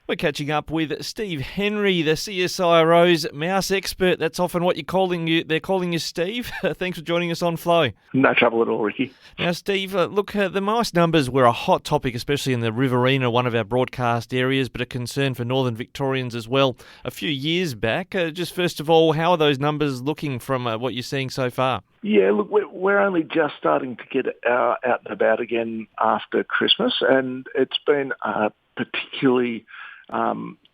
We're catching up with Steve Henry, the CSIRO's mouse expert. That's often what they're calling you, Steve. Thanks for joining us on Flow. No trouble at all, Ricky. Now, Steve, the mice numbers were a hot topic, especially in the Riverina, one of our broadcast areas, but a concern for northern Victorians as well a few years back. Just first of all, how are those numbers looking from what you're seeing so far? Yeah, look, we're only just starting to get out and about again after Christmas, and it's been particularly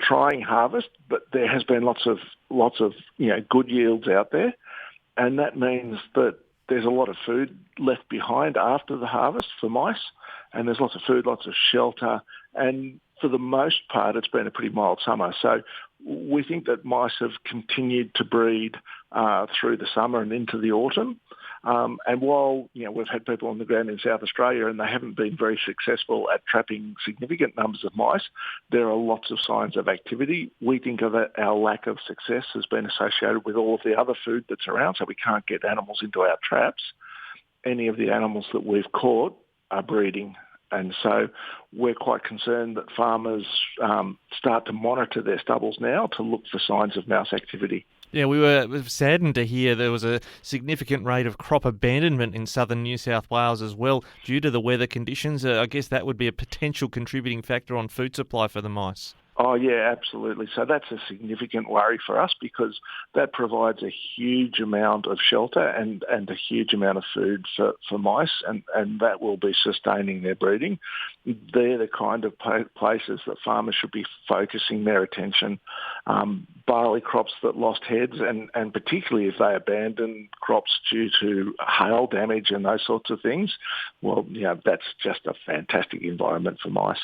trying harvest, but there has been lots of good yields out there, and that means that there's a lot of food left behind after the harvest for mice, and there's lots of food, lots of shelter, and for the most part it's been a pretty mild summer. So we think that mice have continued to breed through the summer and into the autumn. And while we've had people on the ground in South Australia and they haven't been very successful at trapping significant numbers of mice, there are lots of signs of activity. We think of it, our lack of success has been associated with all of the other food that's around, so we can't get animals into our traps. Any of the animals that we've caught are breeding. And so we're quite concerned that farmers start to monitor their stubbles now to look for signs of mouse activity. Yeah, we were saddened to hear there was a significant rate of crop abandonment in southern New South Wales as well due to the weather conditions. I guess that would be a potential contributing factor on food supply for the mice. Oh, yeah, absolutely. So that's a significant worry for us because that provides a huge amount of shelter and a huge amount of food for mice, and that will be sustaining their breeding. They're the kind of places that farmers should be focusing their attention. Barley crops that lost heads, and particularly if they abandon crops due to hail damage and those sorts of things, well, that's just a fantastic environment for mice.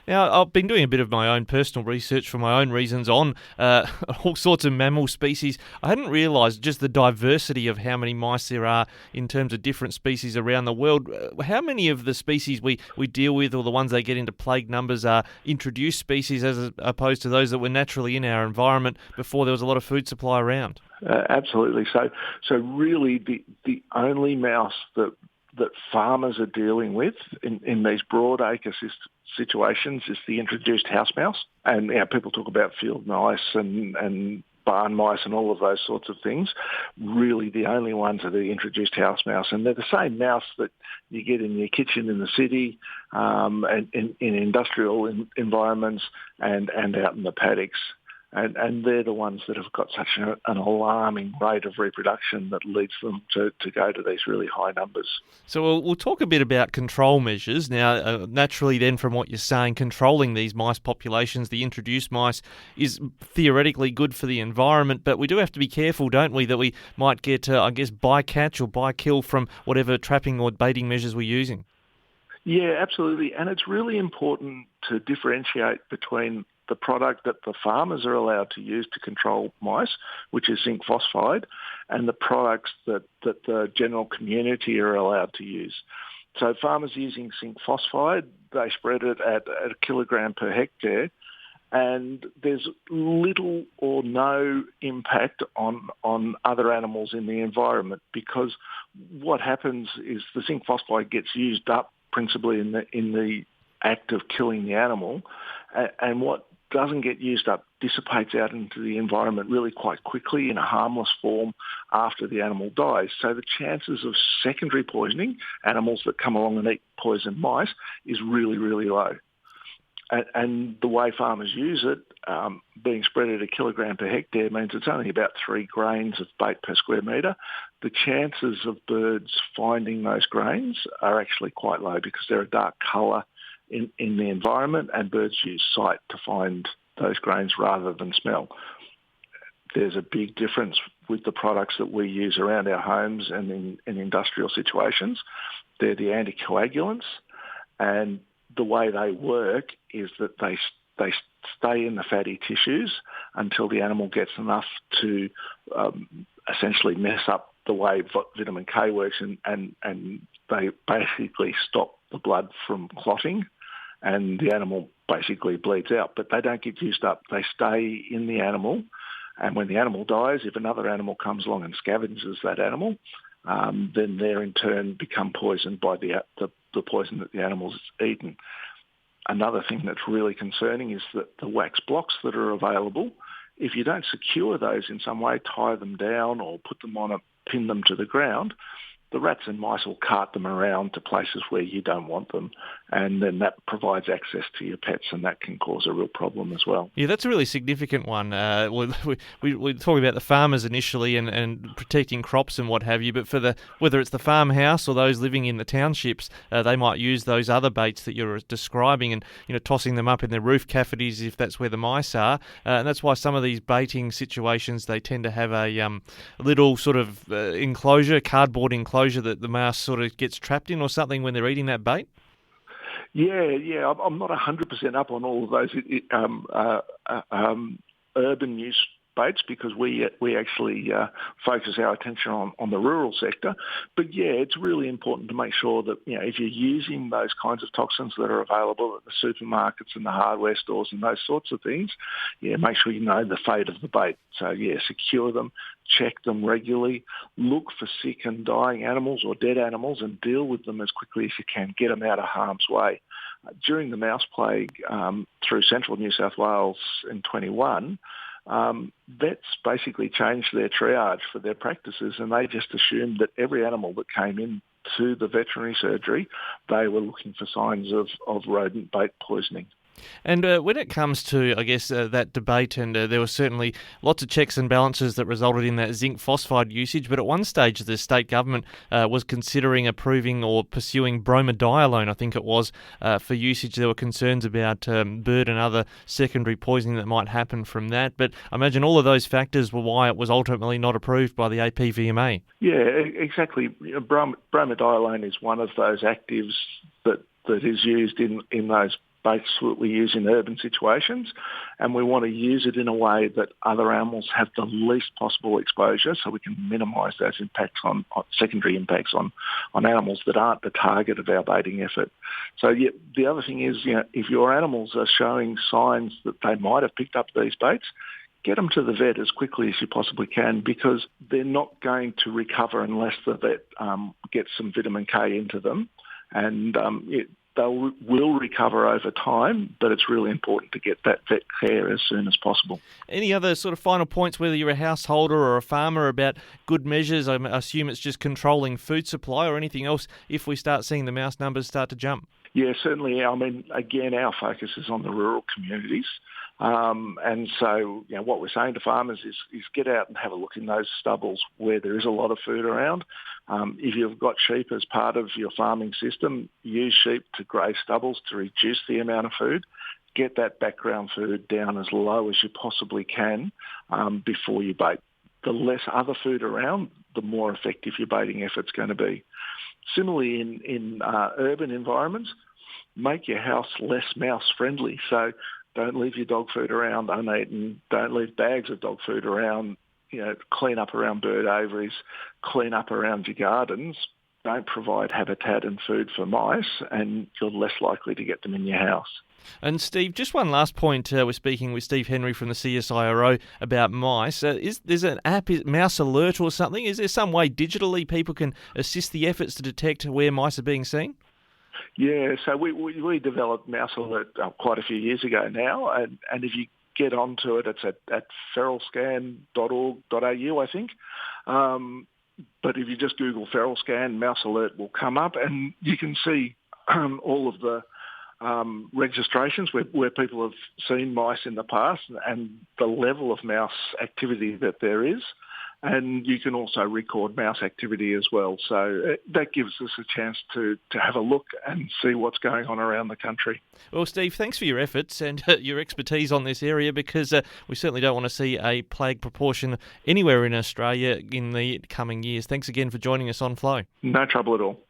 Now, I've been doing a bit of my own personal research for my own reasons on all sorts of mammal species. I hadn't realised just the diversity of how many mice there are in terms of different species around the world. How many of the species we deal with, or the ones that get into plague numbers, are introduced species as opposed to those that were naturally in our environment before there was a lot of food supply around? Absolutely. So really the only mouse that farmers are dealing with in these broad acre situations is the introduced house mouse. And people talk about field mice and barn mice and all of those sorts of things. Really the only ones are the introduced house mouse. And they're the same mouse that you get in your kitchen in the city, and in industrial environments and out in the paddocks. And they're the ones that have got such an alarming rate of reproduction that leads them to go to these really high numbers. So we'll talk a bit about control measures. Now, naturally then, from what you're saying, controlling these mice populations, the introduced mice, is theoretically good for the environment, but we do have to be careful, don't we, that we might get, bycatch or bykill from whatever trapping or baiting measures we're using. Yeah, absolutely. And it's really important to differentiate between the product that the farmers are allowed to use to control mice, which is zinc phosphide, and the products that the general community are allowed to use. So farmers using zinc phosphide, they spread it at a kilogram per hectare, and there's little or no impact on other animals in the environment, because what happens is the zinc phosphide gets used up principally in the act of killing the animal, and what doesn't get used up dissipates out into the environment really quite quickly in a harmless form after the animal dies. So the chances of secondary poisoning, animals that come along and eat poisoned mice, is really, really low. And the way farmers use it, being spread at a kilogram per hectare, means it's only about 3 grains of bait per square metre. The chances of birds finding those grains are actually quite low because they're a dark colour in the environment, and birds use sight to find those grains rather than smell. There's a big difference with the products that we use around our homes and in industrial situations. They're the anticoagulants, and the way they work is that they stay in the fatty tissues until the animal gets enough to essentially mess up the way vitamin K works, and they basically stop the blood from clotting, and the animal basically bleeds out. But they don't get used up. They stay in the animal, and when the animal dies, if another animal comes along and scavenges that animal, then they in turn become poisoned by the poison that the animal's eaten. another thing that's really concerning is that the wax blocks that are available, if you don't secure those in some way, tie them down or put them on pin them to the ground, the rats and mice will cart them around to places where you don't want them, and then that provides access to your pets, and that can cause a real problem as well. Yeah, that's a really significant one. We're talking about the farmers initially and protecting crops and what have you, but whether it's the farmhouse or those living in the townships, they might use those other baits that you're describing and tossing them up in their roof cavities if that's where the mice are, and that's why some of these baiting situations, they tend to have a little sort of enclosure, cardboard enclosure that the mouse sort of gets trapped in or something when they're eating that bait? Yeah. I'm not 100% up on all of those urban use baits because we actually focus our attention on the rural sector. But yeah, it's really important to make sure that if you're using those kinds of toxins that are available at the supermarkets and the hardware stores and those sorts of things, make sure you know the fate of the bait. So secure them, check them regularly, look for sick and dying animals or dead animals and deal with them as quickly as you can. Get them out of harm's way. During the mouse plague through central New South Wales in 21, vets basically changed their triage for their practices, and they just assumed that every animal that came in to the veterinary surgery, they were looking for signs of rodent bait poisoning. And when it comes to, I guess, that debate, and there were certainly lots of checks and balances that resulted in that zinc phosphide usage, but at one stage the state government was considering approving or pursuing bromadiolone, I think it was, for usage. There were concerns about bird and other secondary poisoning that might happen from that, but I imagine all of those factors were why it was ultimately not approved by the APVMA. Yeah, exactly. Bromadiolone is one of those actives that is used in those baits that we use in urban situations, and we want to use it in a way that other animals have the least possible exposure so we can minimise those impacts on secondary impacts on animals that aren't the target of our baiting effort. So the other thing is, if your animals are showing signs that they might have picked up these baits, get them to the vet as quickly as you possibly can because they're not going to recover unless the vet gets some vitamin K into them, and they will recover over time, but it's really important to get that vet care as soon as possible. Any other sort of final points, whether you're a householder or a farmer, about good measures? I assume it's just controlling food supply or anything else if we start seeing the mouse numbers start to jump. Yeah, certainly. I mean, again, our focus is on the rural communities. And so, what we're saying to farmers is get out and have a look in those stubbles where there is a lot of food around. If you've got sheep as part of your farming system, use sheep to graze stubbles to reduce the amount of food. Get that background food down as low as you possibly can before you bait. The less other food around, the more effective your baiting effort's going to be. Similarly, in urban environments, make your house less mouse-friendly. So don't leave your dog food around uneaten. Don't leave bags of dog food around. Clean up around bird aviaries. Clean up around your gardens. Don't provide habitat and food for mice, and you're less likely to get them in your house. And Steve, just one last point. We're speaking with Steve Henry from the CSIRO about mice. There's an app, Mouse Alert or something? Is there some way digitally people can assist the efforts to detect where mice are being seen? Yeah, so we developed Mouse Alert quite a few years ago now, and if you get onto it, it's at feralscan.org.au, I think. But if you just Google feral scan, Mouse Alert will come up, and you can see all of the registrations where people have seen mice in the past and the level of mouse activity that there is. And you can also record mouse activity as well. So that gives us a chance to have a look and see what's going on around the country. Well, Steve, thanks for your efforts and your expertise on this area, because we certainly don't want to see a plague proportion anywhere in Australia in the coming years. Thanks again for joining us on Flow. No trouble at all.